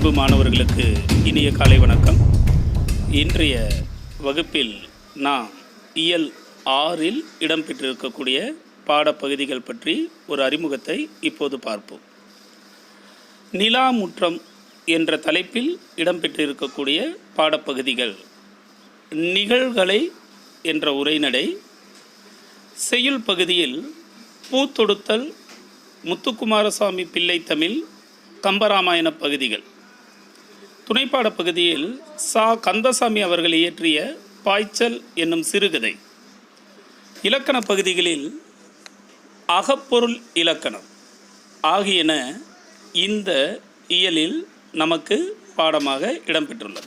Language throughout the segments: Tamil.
அன்பு மாணவர்களுக்கு இனிய காலை வணக்கம். இன்றைய வகுப்பில் நாம் இயல் 6இல் இடம்பெற்றிருக்கக்கூடிய பாடப்பகுதிகள் பற்றி ஒரு அறிமுகத்தை இப்போது பார்ப்போம். நிலாமுற்றம் என்ற தலைப்பில் இடம்பெற்றிருக்கக்கூடிய பாடப்பகுதிகள் நிகழ்களை என்ற உரைநடை, செய்யுள் பகுதியில் பூத்தொடுத்தல், முத்துக்குமாரசாமி பிள்ளை தமிழ், கம்பராமாயண பகுதிகள், துணைப்பாட பகுதியில் சா கந்தசாமி அவர்கள் இயற்றிய பாய்ச்சல் என்னும் சிறுகதை, இலக்கண பகுதிகளில் அகப்பொருள் இலக்கணம் ஆகியன இந்த இயலில் நமக்கு பாடமாக இடம்பெற்றுள்ளன.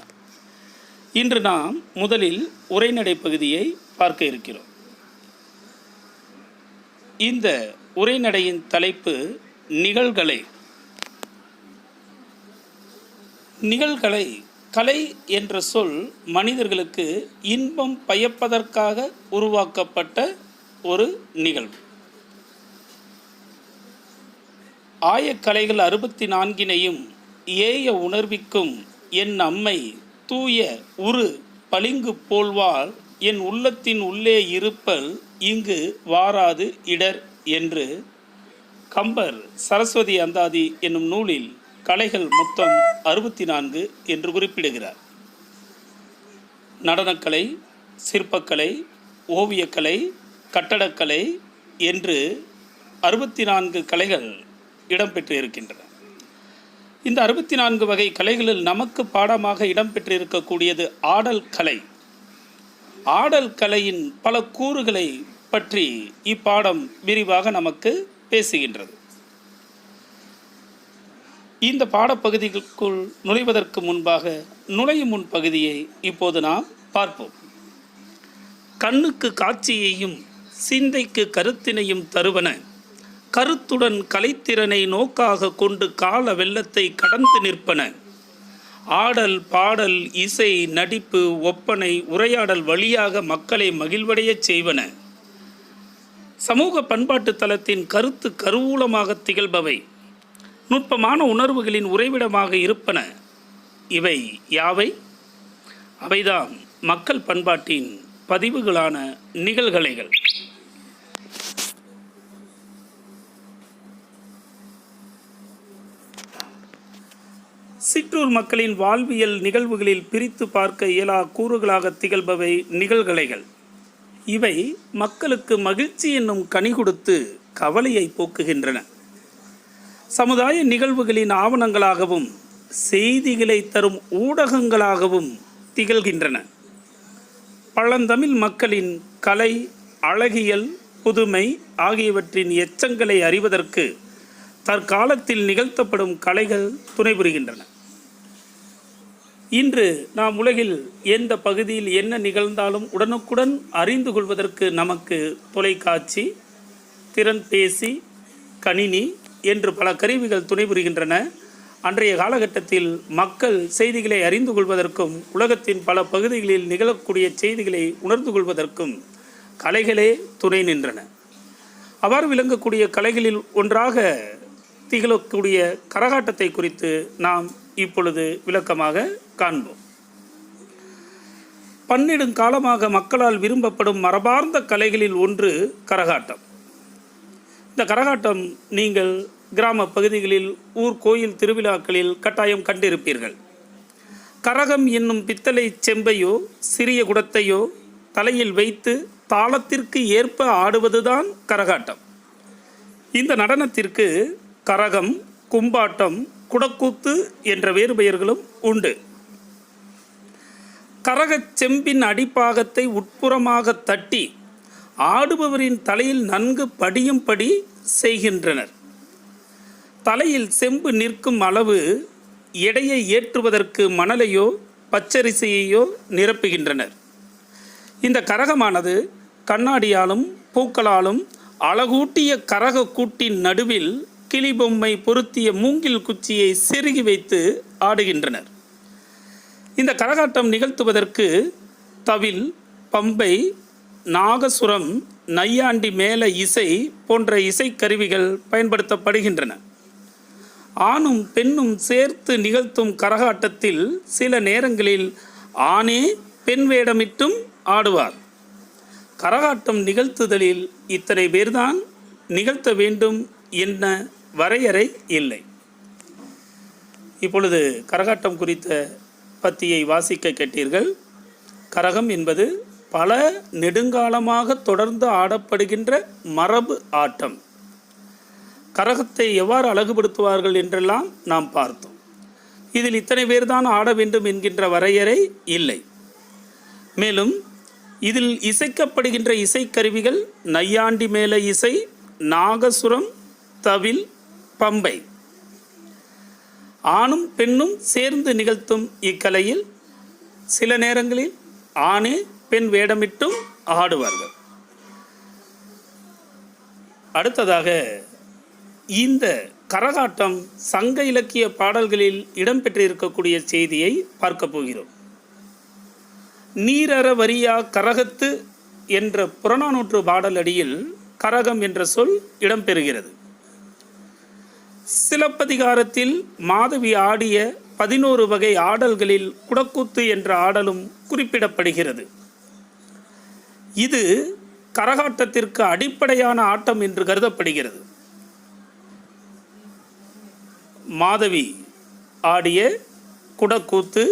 இன்று நாம் முதலில் உரைநடை பகுதியை பார்க்க இருக்கிறோம். இந்த உரைநடையின் தலைப்பு நிகழ்களை. நிகழ்களை, கலை என்ற சொல் மனிதர்களுக்கு இன்பம் பயப்பதற்காக உருவாக்கப்பட்ட ஒரு நிகழ்வு. ஆயக்கலைகள் 64னையும் ஏய உணர்விக்கும் என் அம்மை தூய உரு பளிங்கு போல்வாள் என் உள்ளத்தின் உள்ளே இருப்பல் இங்கு வாராது இடர் என்று கம்பர் சரஸ்வதி அந்தாதி என்னும் நூலில் கலைகள் மொத்தம் 64 என்று குறிப்பிடுகிறார். நடனக்கலை, சிற்பக்கலை, ஓவியக்கலை, கட்டடக்கலை என்று 64 கலைகள் இடம்பெற்று இருக்கின்றன. இந்த 64 வகை கலைகளில் நமக்கு பாடமாக இடம்பெற்றிருக்கக்கூடியது ஆடல் கலை. ஆடல் கலையின் பல கூறுகளை பற்றி இப்பாடம் விரிவாக நமக்கு பேசுகின்றது. இந்த பாடப்பகுதிக்குள் நுழைவதற்கு முன்பாக நுழையும் முன் பகுதியை இப்போது நாம் பார்ப்போம். கண்ணுக்கு காட்சியையும் சிந்தைக்கு கருத்தினையும் தருவன, கருத்துடன் கலைத்திறனை நோக்காக கொண்டு கால வெள்ளத்தை கடந்து நிற்பன. ஆடல், பாடல், இசை, நடிப்பு, ஒப்பனை, உரையாடல் வழியாக மக்களை மகிழ்வடையச் செய்வன. சமூக பண்பாட்டு தளத்தின் கருத்து கருவூலமாக திகழ்பவை, நுட்பமான உணர்வுகளின் உறைவிடமாக இருப்பன. இவை யாவை? அவைதான் மக்கள் பண்பாட்டின் பதிவுகளான நிகழ்கலைகள். சிற்றூர் மக்களின் வாழ்வியல் நிகழ்வுகளில் பிரித்து பார்க்க இயலா கூறுகளாக திகழ்பவை நிகழ்கலைகள். இவை மக்களுக்கு மகிழ்ச்சி என்னும் கனி கொடுத்து கவலையை போக்குகின்றன. சமுதாய நிகழ்வுகளின் ஆவணங்களாகவும் செய்திகளை தரும் ஊடகங்களாகவும் திகழ்கின்றன. பழந்தமிழ் மக்களின் கலை, அழகியல், புதுமை ஆகியவற்றின் எச்சங்களை அறிவதற்கு தற்காலத்தில் நிகழ்த்தப்படும் கலைகள் துணை புரிகின்றன. இன்று நாம் உலகில் எந்த பகுதியில் என்ன நிகழ்ந்தாலும் உடனுக்குடன் அறிந்து கொள்வதற்கு நமக்கு தொலைக்காட்சி, திறன்பேசி, கணினி என்று பல கருவிகள் துணை புரிகின்றன. அன்றைய காலகட்டத்தில் மக்கள் செய்திகளை அறிந்து கொள்வதற்கும் உலகத்தின் பல பகுதிகளில் நிகழக்கூடிய செய்திகளை உணர்ந்து கொள்வதற்கும் கலைகளே துணை நின்றன. அவ்வாறு விளங்கக்கூடிய கலைகளில் ஒன்றாக திகழக்கூடிய கரகாட்டத்தை குறித்து நாம் இப்பொழுது விளக்கமாக காண்போம். பன்னெடுங்காலமாக மக்களால் விரும்பப்படும் மரபார்ந்த கலைகளில் ஒன்று கரகாட்டம். இந்த கரகாட்டம் நீங்கள் கிராம பகுதிகளில், ஊர் கோயில் திருவிழாக்களில் கட்டாயம் கண்டிருப்பீர்கள். கரகம் என்னும் பித்தளை செம்பையோ சிறிய குடத்தையோ தலையில் வைத்து தாளத்திற்கு ஏற்ப ஆடுவதுதான் கரகாட்டம். இந்த நடனத்திற்கு கரகம், கும்பாட்டம், குடக்கூத்து என்ற வேறு பெயர்களும் உண்டு. கரகச் செம்பின் அடிப்பாகத்தை உட்புறமாக தட்டி ஆடுபவரின் தலையில் நன்கு படியும்படி செய்கின்றனர். தலையில் செம்பு நிற்கும் அளவு எடையை ஏற்றுவதற்கு மணலையோ பச்சரிசியையோ நிரப்புகின்றனர். இந்த கரகமானது கண்ணாடியாலும் பூக்களாலும் அழகூட்டிய கரக கூட்டின் நடுவில் கிளி பொம்மை பொருத்திய மூங்கில் குச்சியை செருகி வைத்து ஆடுகின்றனர். இந்த கரகாட்டம் நிகழ்த்துவதற்கு தவில், பம்பை, நாகசுரம், நையாண்டி மேள இசை போன்ற இசைக்கருவிகள் பயன்படுத்தப்படுகின்றன. ஆணும் பெண்ணும் சேர்த்து நிகழ்த்தும் கரகாட்டத்தில் சில நேரங்களில் ஆணே பெண் வேடமிட்டும் ஆடுவார். கரகாட்டம் நிகழ்த்துதலில் இத்தனை பேர்தான் நிகழ்த்த வேண்டும் என்ன வரையறை இல்லை. இப்பொழுது கரகாட்டம் குறித்த பத்தியை வாசிக்க கேட்டீர்கள். கரகம் என்பது பல நெடுங்காலமாக தொடர்ந்து ஆடப்படுகின்ற மரபு ஆட்டம். கரகத்தை எவ்வாறு அழகுபடுத்துவார்கள் என்றெல்லாம் நாம் பார்த்தோம். இதில் இத்தனை பேர்தான் ஆட வேண்டும் என்கின்ற வரையறை இல்லை. மேலும் இதில் இசைக்கப்படுகின்ற இசைக்கருவிகள் நையாண்டி மேள இசை, நாகசுரம், தவில், பம்பை. ஆணும் பெண்ணும் சேர்ந்து நிகழ்த்தும் இக்கலையில் சில நேரங்களில் ஆணே பெண் வேடமிட்டும் ஆடுவார்கள். அடுத்ததாக இந்த கரகாட்டம் சங்க இலக்கிய பாடல்களில் இடம்பெற்றிருக்கக்கூடிய செய்தியை பார்க்க போகிறோம். நீரற வரியா கரகத்து என்ற புறநானூற்று பாடல் அடியில் கரகம் என்ற சொல் இடம்பெறுகிறது. சிலப்பதிகாரத்தில் மாதவி ஆடிய 11 வகை ஆடல்களில் குடக்கூத்து என்ற ஆடலும் குறிப்பிடப்படுகிறது. இது கரகாட்டத்திற்கு அடிப்படையான ஆட்டம் என்று கருதப்படுகிறது. மாதவி ஆடிய குடக்கூத்து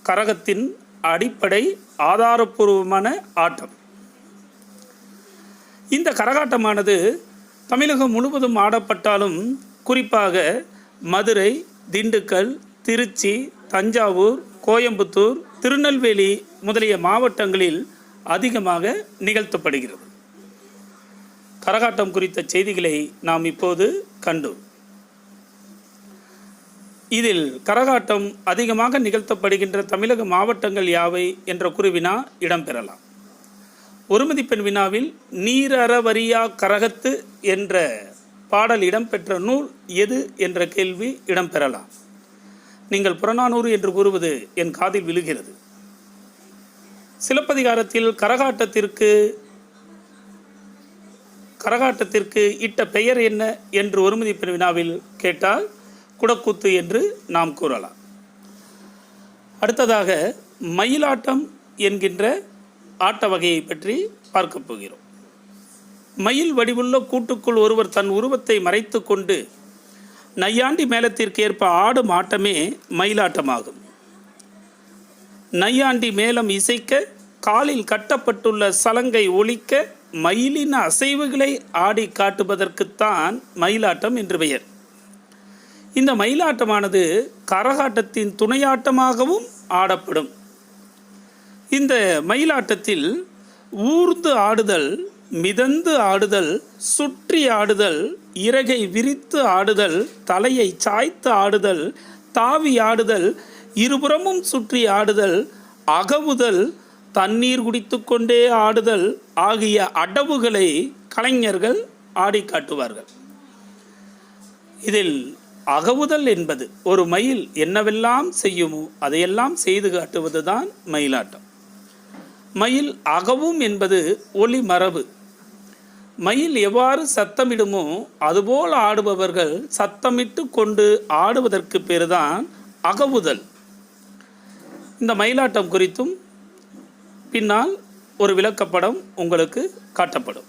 கரகத்தின் அடிப்படை ஆதாரபூர்வமான ஆட்டம். இந்த கரகாட்டமானது தமிழகம் முழுவதும் ஆடப்பட்டாலும் குறிப்பாக மதுரை, திண்டுக்கல், திருச்சி, தஞ்சாவூர், கோயம்புத்தூர், திருநெல்வேலி முதலிய மாவட்டங்களில் அதிகமாக நிகழ்த்தப்படுகிறது. கரகாட்டம் குறித்த செய்திகளை நாம் இப்போது கண்டோம். இதில் கரகாட்டம் அதிகமாக நிகழ்த்தப்படுகின்ற தமிழக மாவட்டங்கள் யாவை என்ற குறுவினா இடம்பெறலாம். ஒருமதிப்பெண் வினாவில் நீரற வரியா கரகத்து என்ற பாடல் இடம்பெற்ற நூல் எது என்ற கேள்வி இடம்பெறலாம். நீங்கள் புறநானூறு என்று கூறுவது என் காதில் விழுகிறது. சிலப்பதிகாரத்தில் கரகாட்டத்திற்கு இட்ட பெயர் என்ன என்று ஒருமதிப்பெண் வினாவில் கேட்டால் குடக்கூத்து என்று நாம் கூறலாம். அடுத்ததாக மயிலாட்டம் என்கின்ற ஆட்ட வகையை பற்றி பார்க்க போகிறோம். மயில் வடிவுள்ள கூட்டுக்குள் ஒருவர் தன் உருவத்தை மறைத்து கொண்டு நையாண்டி மேளத்திற்கு ஏற்ப ஆடும் ஆட்டமே மயிலாட்டமாகும். நையாண்டி மேளம் இசைக்க காலில் கட்டப்பட்டுள்ள சலங்கை ஒலிக்க மயிலின் அசைவுகளை ஆடி காட்டுவதற்குத்தான் மயிலாட்டம் என்று பெயர். இந்த மயிலாட்டமானது கரகாட்டத்தின் துணையாட்டமாகவும் ஆடப்படும். இந்த மயிலாட்டத்தில் ஊர்ந்து ஆடுதல், மிதந்து ஆடுதல், சுற்றி ஆடுதல், இறகை விரித்து ஆடுதல், தலையை சாய்த்து ஆடுதல், தாவி ஆடுதல், இருபுறமும் சுற்றி ஆடுதல், அகவுதல், தண்ணீர் குடித்து கொண்டே ஆடுதல் ஆகிய அடவுகளை கலைஞர்கள் ஆடி காட்டுவார்கள். இதில் அகவுதல் என்பது ஒரு மயில் என்னவெல்லாம் செய்யுமோ அதையெல்லாம் செய்து காட்டுவது தான் மயிலாட்டம். மயில் அகவும் என்பது ஒலி மரபு. மயில் எவ்வாறு சத்தமிடுமோ அதுபோல் ஆடுபவர்கள் சத்தமிட்டு கொண்டு ஆடுவதற்கு பேர்தான் அகவுதல். இந்த மயிலாட்டம் குறித்தும் பின்னால் ஒரு விளக்கப்படம் உங்களுக்கு காட்டப்படும்.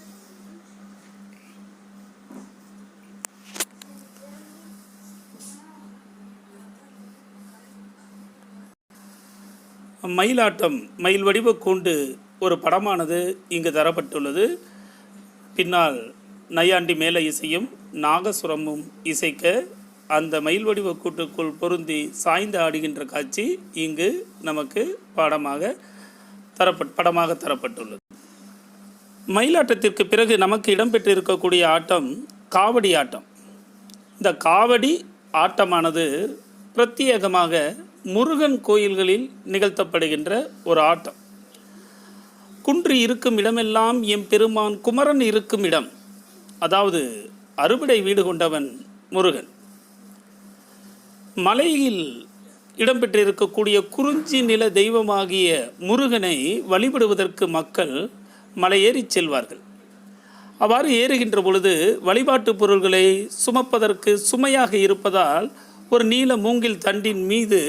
மயிலாட்டம் மயில் வடிவ கூண்டு ஒரு படமானது இங்கு தரப்பட்டுள்ளது. பின்னால் நையாண்டி மேள இசையும் நாகசுரமும் இசைக்க அந்த மயில் வடிவ கூட்டுக்குள் பொருந்தி சாய்ந்து ஆடுகின்ற காட்சி இங்கு நமக்கு படமாக தரப்பட்டுள்ளது. மயிலாட்டத்திற்கு பிறகு நமக்கு இடம்பெற்றிருக்கக்கூடிய ஆட்டம் காவடி ஆட்டம். இந்த காவடி ஆட்டமானது பிரத்யேகமாக முருகன் கோயில்களில் நிகழ்த்தப்படுகின்ற ஒரு ஆட்டம். குன்று இருக்கும் இடமெல்லாம் எம் பெருமான் குமரன் இருக்கும் இடம், அதாவது அறுபடை வீடு கொண்டவன் முருகன். மலையில் இடம்பெற்றிருக்கக்கூடிய குறிஞ்சி நில தெய்வமாகிய முருகனை வழிபடுவதற்கு மக்கள் மலையேறி செல்வார்கள். அவ்வாறு ஏறுகின்ற பொழுது வழிபாட்டு பொருள்களை சுமப்பதற்கு சுமையாக இருப்பதால் ஒரு நீல மூங்கில் தண்டின் மீது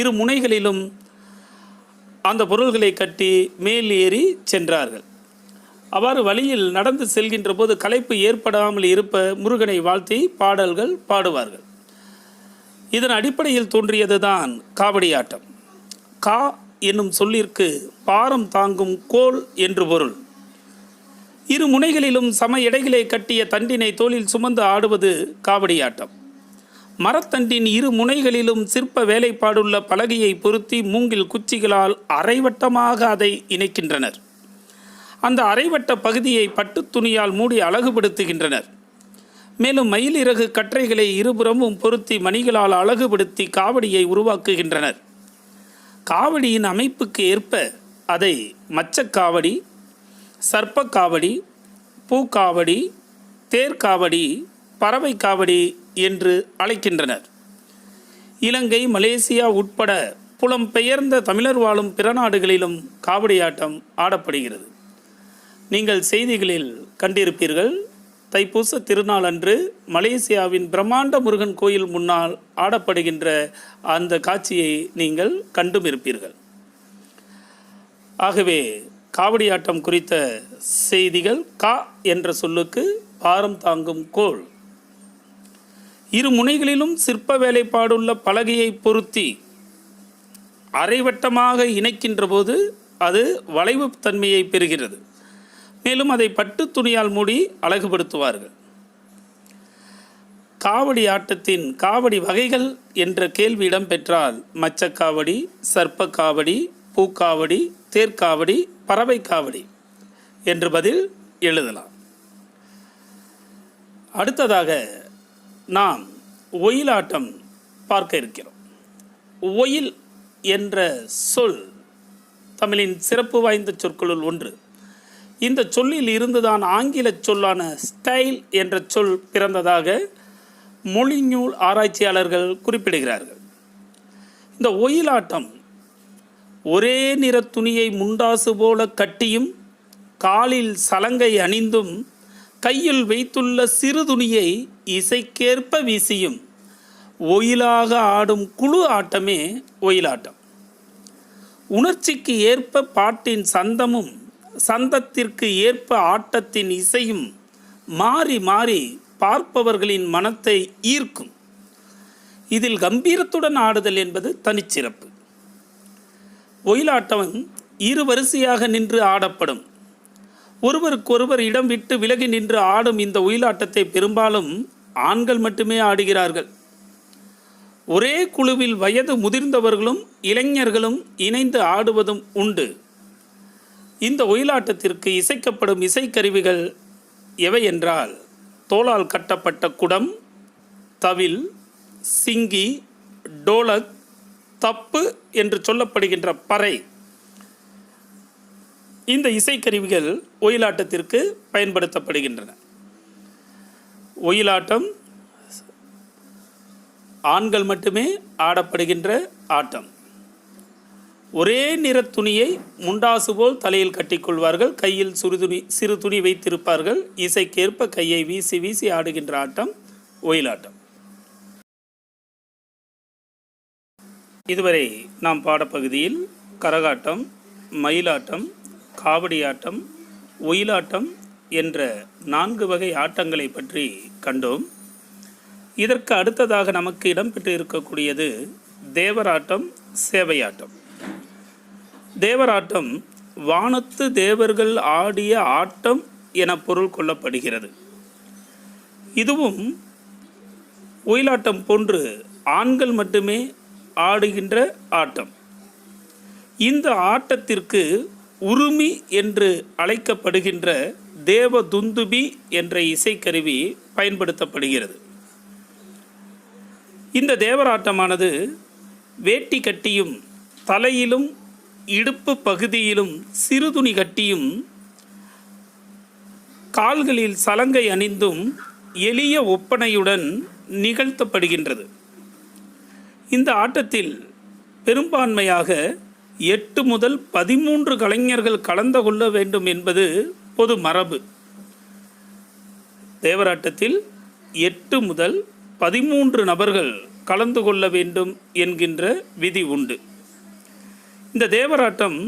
இரு முனைகளிலும் அந்த பொருள்களை கட்டி மேல் ஏறி சென்றார்கள். அவ்வாறு வழியில் நடந்து செல்கின்ற போது களைப்பு ஏற்படாமல் இருப்ப முருகனை வாழ்த்தி பாடல்கள் பாடுவார்கள். இதன் அடிப்படையில் தோன்றியதுதான் காவடி ஆட்டம். கா என்னும் சொல்லிற்கு பாரம் தாங்கும் கோல் என்று பொருள். இரு முனைகளிலும் சம எடைகளை கட்டிய தண்டினை தோளில் சுமந்து ஆடுவது காவடி ஆட்டம். மரத்தண்டின் இரு முனைகளிலும் சிற்ப வேலைப்பாடுள்ள பலகையை பொருத்தி மூங்கில் குச்சிகளால் அரைவட்டமாக அதை இணைக்கின்றனர். அந்த அரைவட்ட பகுதியை பட்டு துணியால் மூடி அழகுபடுத்துகின்றனர். மேலும் மயில் இறகு கற்றைகளை இருபுறமும் பொருத்தி மணிகளால் அழகுபடுத்தி காவடியை உருவாக்குகின்றனர். காவடியின் அமைப்புக்கு ஏற்ப அதை மச்சக்காவடி, சர்ப்பக்காவடி, பூக்காவடி, தேர்காவடி, பறவை காவடி என்று அழைக்கின்றனர். இலங்கை, மலேசியா உட்பட புலம்பெயர்ந்த தமிழர் வாழும் பிற நாடுகளிலும் காவடியாட்டம் ஆடப்படுகிறது. நீங்கள் செய்திகளில் கண்டிருப்பீர்கள், தைப்பூச திருநாள் அன்று மலேசியாவின் பிரம்மாண்ட முருகன் கோயில் முன்னால் ஆடப்படுகின்ற அந்த காட்சியை நீங்கள் கண்டும் இருப்பீர்கள். ஆகவே காவடியாட்டம் குறித்த செய்திகள் கா என்ற சொல்லுக்கு பாரம் தாங்கும் கோல். இரு முனைகளிலும் சிற்ப வேலைப்பாடுள்ள பலகையை பொருத்தி அரைவட்டமாக இணைக்கின்ற போது அது வளைவு தன்மையை பெறுகிறது. மேலும் அதை பட்டு துணியால் மூடி அழகுபடுத்துவார்கள். காவடி ஆட்டத்தின் காவடி வகைகள் என்ற கேள்வி இடம்பெற்றால் மச்சக்காவடி, சர்ப்பக்காவடி, பூக்காவடி, தேர்காவடி, பறவை காவடி என்று பதில் எழுதலாம். அடுத்ததாக நாம் ஒயிலாட்டம் பார்க்க இருக்கிறோம். ஒயில் என்ற சொல் தமிழின் சிறப்பு வாய்ந்த சொற்களுள் ஒன்று. இந்த சொல்லில் இருந்துதான் ஆங்கில சொல்லான ஸ்டைல் என்ற சொல் பிறந்ததாக மொழிநூல் ஆராய்ச்சியாளர்கள் குறிப்பிடுகிறார்கள். இந்த ஒயிலாட்டம் ஒரே நிற துணியை முண்டாசு போல கட்டியும் காலில் சலங்கை அணிந்தும் கையில் வைத்துள்ள சிறு துணியை இசைக்கேற்ப வீசியும் ஒயிலாக ஆடும் குழு ஆட்டமே ஒயிலாட்டம். உணர்ச்சிக்கு ஏற்ப பாட்டின் சந்தமும் சந்தத்திற்கு ஏற்ப ஆட்டத்தின் இசையும் மாறி மாறி பார்ப்பவர்களின் மனத்தை ஈர்க்கும். இதில் கம்பீரத்துடன் ஆடுதல் என்பது தனிச்சிறப்பு. ஒயிலாட்டம் இரு வரிசையாக நின்று ஆடப்படும். ஒருவருக்கொருவர் இடம் விட்டு விலகி நின்று ஆடும் இந்த ஒயிலாட்டத்தை பெரும்பாலும் ஆண்கள் மட்டுமே ஆடுகிறார்கள். ஒரே குழுவில் வயது முதிர்ந்தவர்களும் இளைஞர்களும் இணைந்து ஆடுவதும் உண்டு. இந்த ஒயிலாட்டத்திற்கு இசைக்கப்படும் இசைக்கருவிகள் எவை என்றால், தோளால் கட்டப்பட்ட குடம், தவில், சிங்கி, டோலக், தப்பு என்று சொல்லப்படுகின்ற பறை. இந்த இசைக்கருவிகள் ஒயிலாட்டத்திற்கு பயன்படுத்தப்படுகின்றன. ஒயிலாட்டம் ஆண்கள் மட்டுமே ஆடப்படுகின்ற ஆட்டம். ஒரே நிற துணியை முண்டாசு போல் தலையில் கட்டிக்கொள்வார்கள். கையில் சிறு துணி வைத்திருப்பார்கள். இசைக்கேற்ப கையை வீசி வீசி ஆடுகின்ற ஆட்டம் ஒயிலாட்டம். இதுவரை நாம் பாடப்பகுதியில் கரகாட்டம், மயிலாட்டம், காவடியாட்டம், ஒயிலாட்டம் என்ற 4 வகை ஆட்டங்களை பற்றி கண்டோம். இதற்கு அடுத்ததாக நமக்கு இடம்பெற்று இருக்கக்கூடியது தேவராட்டம், சேவையாட்டம். தேவராட்டம் வானத்து தேவர்கள் ஆடிய ஆட்டம் என பொருள் கொள்ளப்படுகிறது. இதுவும் ஒயிலாட்டம் போன்று ஆண்கள் மட்டுமே ஆடுகின்ற ஆட்டம். இந்த ஆட்டத்திற்கு உருமி என்று அழைக்கப்படுகின்ற தேவதுந்துபி என்ற இசைக்கருவி பயன்படுத்தப்படுகிறது. இந்த தேவராட்டமானது வேட்டி கட்டியும் தலையிலும் இடுப்பு பகுதியிலும் சிறுதுணி கட்டியும் கால்களில் சலங்கை அணிந்தும் எளிய ஒப்பனையுடன் நிகழ்த்தப்படுகின்றது. இந்த ஆட்டத்தில் பெரும்பான்மையாக 8 முதல் 13 கலைஞர்கள் கலந்து கொள்ள வேண்டும் என்பது பொது மரபு. தேவராட்டத்தில் 8 முதல் 13 நபர்கள் கலந்து கொள்ள வேண்டும் என்கின்ற விதி உண்டு. இந்த தேவராட்டம்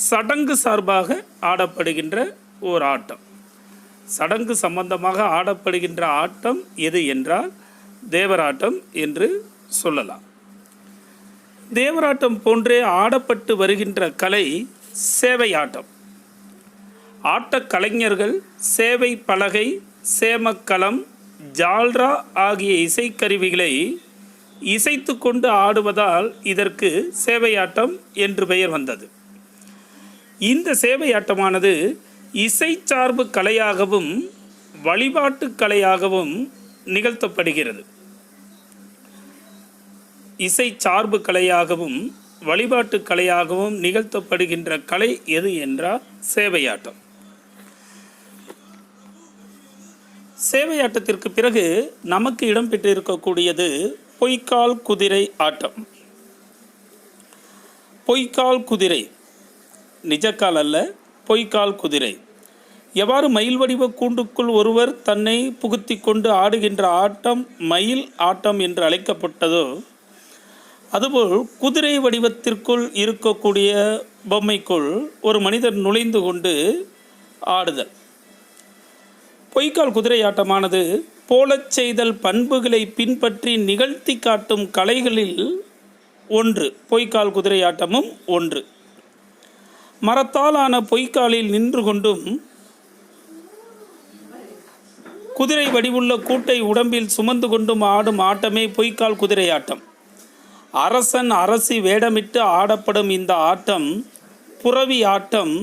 சடங்கு சார்பாக ஆடப்படுகின்ற ஓர் ஆட்டம். சடங்கு சம்பந்தமாக ஆடப்படுகின்ற ஆட்டம் எது என்றால் தேவராட்டம் என்று சொல்லலாம். தேவராட்டம் போன்றே ஆடப்பட்டு வருகின்ற கலை சேவையாட்டம். ஆட்டக் கலைஞர்கள் சேவை பலகை, சேமக்களம், ஜால்ரா ஆகிய இசைக்கருவிகளை இசைத்து கொண்டு ஆடுவதால் இதற்கு சேவையாட்டம் என்று பெயர் வந்தது. இந்த சேவையாட்டமானது இசை சார்பு கலையாகவும் வழிபாட்டு கலையாகவும் நிகழ்த்தப்படுகிறது. இசை சார்பு கலையாகவும் வழிபாட்டு கலையாகவும் நிகழ்த்தப்படுகின்ற கலை எது என்றால் சேவையாட்டம். சேவையாட்டத்திற்கு பிறகு நமக்கு இடம்பெற்றிருக்கக்கூடியது பொய்க்கால் குதிரை ஆட்டம். பொய்க்கால் குதிரை நிஜக்கால் அல்ல, பொய்க்கால் குதிரை. எவ்வாறு மயில் வடிவ கூண்டுக்குள் ஒருவர் தன்னை புகுத்தி கொண்டு ஆடுகின்ற ஆட்டம் மயில் ஆட்டம் என்று அழைக்கப்பட்டதோ, அதுபோல் குதிரை வடிவத்திற்குள் இருக்கக்கூடிய பொம்மைக்குள் ஒரு மனிதர் நுழைந்து கொண்டு ஆடுதல். பொய்க்கால் குதிரை ஆட்டமானது போலச் செய்தல் பண்புகளை பின்பற்றி நிகழ்த்தி காட்டும் கலைகளில் ஒன்று. பொய்க்கால் குதிரை ஆட்டமும் ஒன்று. மரத்தாலான பொய்க்காலில் நின்று கொண்டும் குதிரை வடிவுள்ள கூட்டை உடம்பில் சுமந்து கொண்டும் ஆடும் ஆட்டமே பொய்க்கால் குதிரை ஆட்டம். அரசன் அரசி வேடமிட்டு ஆடப்படும் இந்த ஆட்டம் புரவி ஆட்டம்,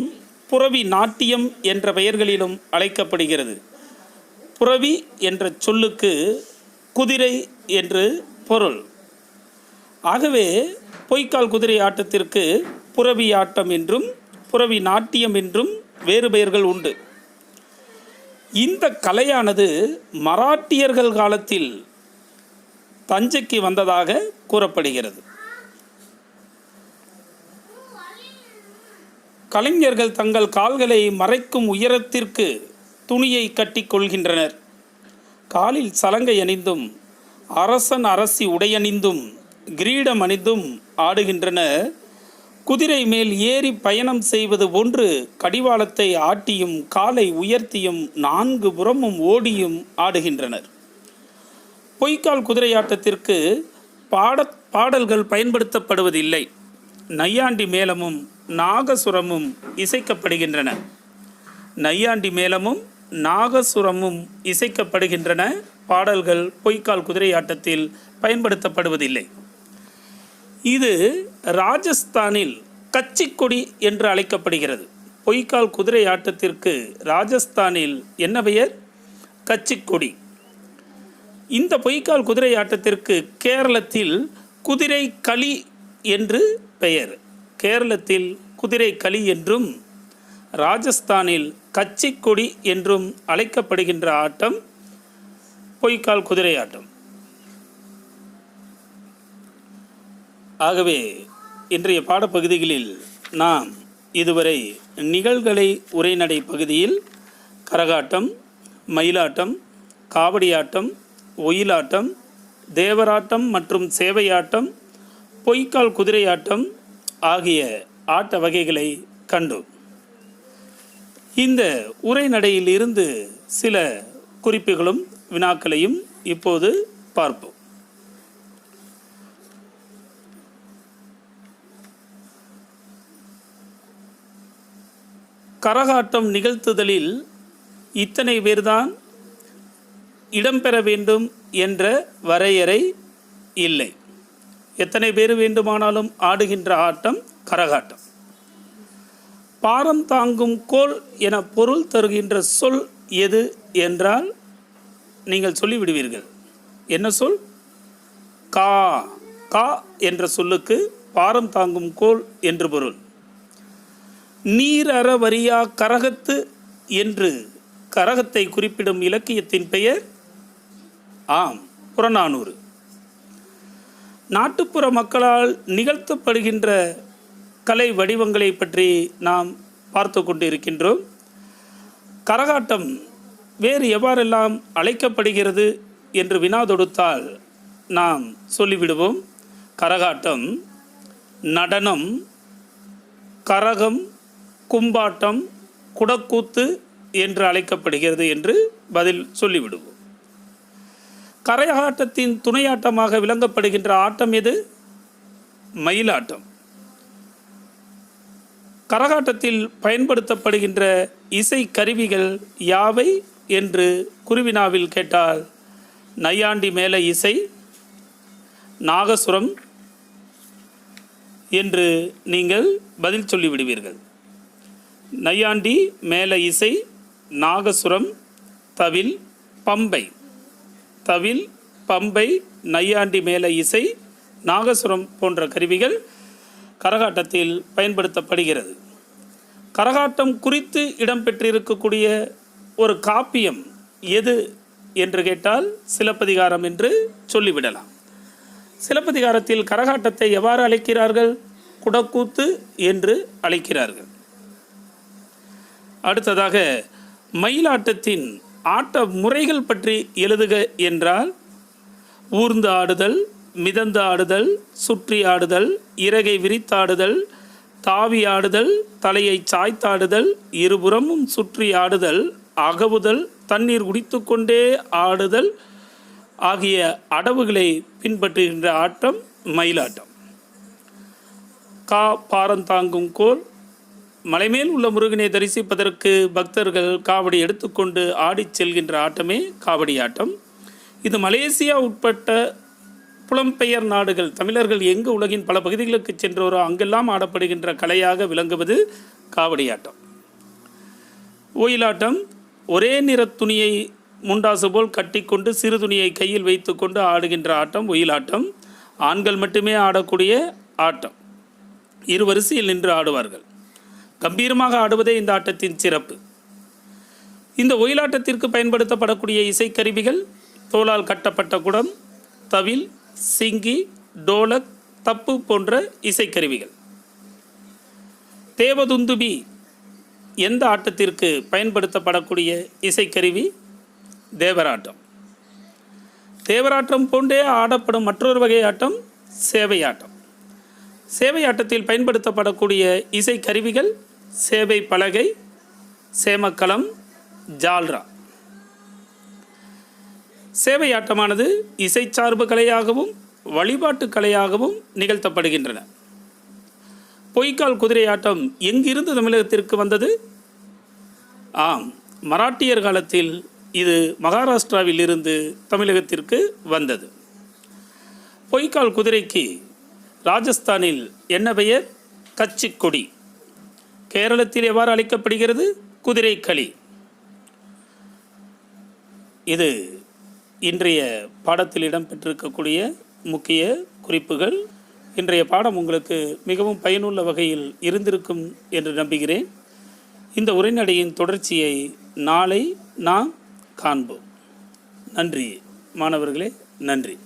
புரவி நாட்டியம் என்ற பெயர்களிலும் அழைக்கப்படுகிறது. புரவி என்ற சொல்லுக்கு குதிரை என்று பொருள். ஆகவே பொய்க்கால் குதிரை ஆட்டத்திற்கு புரவி ஆட்டம் என்றும் புரவி நாட்டியம் என்றும் வேறு பெயர்கள் உண்டு. இந்த கலையானது மராட்டியர்கள் காலத்தில் தஞ்சைக்கு வந்ததாக கூறப்படுகிறது. கலைஞர்கள் தங்கள் கால்களை மறைக்கும் உயரத்திற்கு துணியை கட்டி கொள்கின்றனர். காலில் சலங்கை அணிந்தும் அரசன் அரசி உடையணிந்தும் கிரீடம் அணிந்தும் ஆடுகின்றனர். குதிரை மேல் ஏறி பயணம் செய்வது போன்று கடிவாளத்தை ஆட்டியும் காலை உயர்த்தியும் 4 புறமும் ஓடியும் ஆடுகின்றனர். பொய்க்கால் குதிரையாட்டத்திற்கு பாடல்கள் பயன்படுத்தப்படுவதில்லை. நையாண்டி மேளமும் நாகசுரமும் இசைக்கப்படுகின்றன. நையாண்டி மேளமும் நாகசுரமும் இசைக்கப்படுகின்றன. பாடல்கள் பொய்க்கால் குதிரையாட்டத்தில் பயன்படுத்தப்படுவதில்லை. இது ராஜஸ்தானில் கச்சிக்கொடி என்று அழைக்கப்படுகிறது. பொய்க்கால் குதிரை ஆட்டத்திற்கு ராஜஸ்தானில் என்ன பெயர்? கச்சிக்கொடி. இந்த பொய்க்கால் குதிரை ஆட்டத்திற்கு கேரளத்தில் குதிரை களி என்று பெயர். கேரளத்தில் குதிரை களி என்றும் ராஜஸ்தானில் கச்சிக்கொடி என்றும் அழைக்கப்படுகின்ற ஆட்டம் பொய்க்கால் குதிரை ஆட்டம். ஆகவே இன்றைய பாடப்பகுதிகளில் நாம் இதுவரை நிகழ்கலை உரைநடை பகுதியில் கரகாட்டம், மயிலாட்டம், காவடியாட்டம், ஒயிலாட்டம், தேவராட்டம் மற்றும் சேவையாட்டம், பொய்க்கால் குதிரையாட்டம் ஆகிய ஆட்ட வகைகளை கண்டோம். இந்த உரைநடையில் இருந்து சில குறிப்புகளும் வினாக்களையும் இப்போது பார்ப்போம். கரகாட்டம் நிகழ்த்துதலில் இத்தனை பேர்தான் இடம்பெற வேண்டும் என்ற வரையறை இல்லை. எத்தனை பேர் வேண்டுமானாலும் ஆடுகின்ற ஆட்டம் கரகாட்டம். பாரம் தாங்கும் கோல் என பொருள் தருகின்ற சொல் எது என்றால் நீங்கள் சொல்லிவிடுவீர்கள். என்ன சொல்? கா. கா என்ற சொல்லுக்கு பாரம் தாங்கும் கோல் என்று பொருள். நீர் அற வரியா கரகத்து என்று கரகத்தை குறிப்பிடும் இலக்கியத்தின் பெயர் புறநானூறு. நாட்டுப்புற மக்களால் நிகழ்த்தப்படுகின்ற கலை வடிவங்களை பற்றி நாம் பார்த்து கொண்டு இருக்கின்றோம். கரகாட்டம் வேறு எவ்வாறெல்லாம் அழைக்கப்படுகிறது என்று வினா தொடுத்தால் நாம் சொல்லிவிடுவோம். கரகாட்டம், நடனம், கரகம், கும்பாட்டம், குடக்கூத்து என்று அழைக்கப்படுகிறது என்று பதில் சொல்லிவிடுவோம். கரகாட்டத்தின் துணையாட்டமாக விளங்கப்படுகின்ற ஆட்டம் எது? மயிலாட்டம். கரகாட்டத்தில் பயன்படுத்தப்படுகின்ற இசை கருவிகள் யாவை என்று குருவினாவில் கேட்டால் நையாண்டி மேள இசை, நாகசுரம் என்று நீங்கள் பதில் சொல்லிவிடுவீர்கள். நையாண்டி மேள இசை, நாகசுரம், தவில், பம்பை. தவில், பம்பை, நையாண்டி மேள இசை, நாகசுரம் போன்ற கருவிகள் கரகாட்டத்தில் பயன்படுத்தப்படுகிறது. கரகாட்டம் குறித்து இடம்பெற்றிருக்கக்கூடிய ஒரு காப்பியம் எது என்று கேட்டால் சிலப்பதிகாரம் என்று சொல்லிவிடலாம். சிலப்பதிகாரத்தில் கரகாட்டத்தை எவ்வாறு அழைக்கிறார்கள்? குடக்கூத்து என்று அழைக்கிறார்கள். அடுத்ததாக மயிலாட்டத்தின் ஆட்ட முறைகள் பற்றி எழுதுக என்றால் ஊர்ந்து ஆடுதல், மிதந்து ஆடுதல், சுற்றி ஆடுதல், இறகை விரித்தாடுதல், தாவி ஆடுதல், தலையை சாய்த்தாடுதல், இருபுறமும் சுற்றி ஆடுதல், அகவுதல், தண்ணீர் குடித்து கொண்டே ஆடுதல் ஆகிய அடவுகளை பின்பற்றுகின்ற ஆட்டம் மயிலாட்டம். பாரந்தாங்கும் கோல், மலைமேல் உள்ள முருகனை தரிசிப்பதற்கு பக்தர்கள் காவடி எடுத்துக்கொண்டு ஆடிச் செல்கின்ற ஆட்டமே காவடி ஆட்டம். இது மலேசியா உட்பட்ட புலம்பெயர் நாடுகள், தமிழர்கள் எங்கு உலகின் பல பகுதிகளுக்கு சென்றோரோ அங்கெல்லாம் ஆடப்படுகின்ற கலையாக விளங்குவது காவடியாட்டம். ஒயிலாட்டம் ஒரே நிற துணியை முண்டாசு போல் கட்டிக்கொண்டு சிறு துணியை கையில் வைத்து கொண்டு ஆடுகின்ற ஆட்டம் ஒயிலாட்டம். ஆண்கள் மட்டுமே ஆடக்கூடிய ஆட்டம். இரு வரிசையில் நின்று ஆடுவார்கள். கம்பீரமாக ஆடுவதே இந்த ஆட்டத்தின் சிறப்பு. இந்த ஒயிலாட்டத்திற்கு பயன்படுத்தப்படக்கூடிய இசைக்கருவிகள் தோளால் கட்டப்பட்ட குடம், தவில், சிங்கி, டோலக், தப்பு போன்ற இசைக்கருவிகள். தேவதுந்துபி எந்த ஆட்டத்திற்கு பயன்படுத்தப்படக்கூடிய இசைக்கருவி? தேவராட்டம். தேவராட்டம் போன்றே ஆடப்படும் மற்றொரு வகை ஆட்டம் சேவையாட்டம். சேவையாட்டத்தில் பயன்படுத்தப்படக்கூடிய இசைக்கருவிகள் சேவை பலகை, சேமக்களம், ஜால்ரா. சேவையாட்டமானது இசைச்சார்பு கலையாகவும் வழிபாட்டு கலையாகவும் நிகழ்த்தப்படுகின்றன. பொய்க்கால் குதிரையாட்டம் எங்கிருந்து தமிழகத்திற்கு வந்தது? ஆம், மராட்டியர் காலத்தில் இது மகாராஷ்டிராவில் இருந்து தமிழகத்திற்கு வந்தது. பொய்க்கால் குதிரைக்கு ராஜஸ்தானில் என்ன பெயர்? கச்சிக்கொடி. கேரளத்தில் எவ்வாறு அழைக்கப்படுகிறது? குதிரைக்களி. இது இன்றைய பாடத்தில் இடம்பெற்றிருக்கக்கூடிய முக்கிய குறிப்புகள். இன்றைய பாடம் உங்களுக்கு மிகவும் பயனுள்ள வகையில் இருந்திருக்கும் என்று நம்புகிறேன். இந்த உரைநடையின் தொடர்ச்சியை நாளை நாம் காண்போம். நன்றி மாணவர்களே, நன்றி.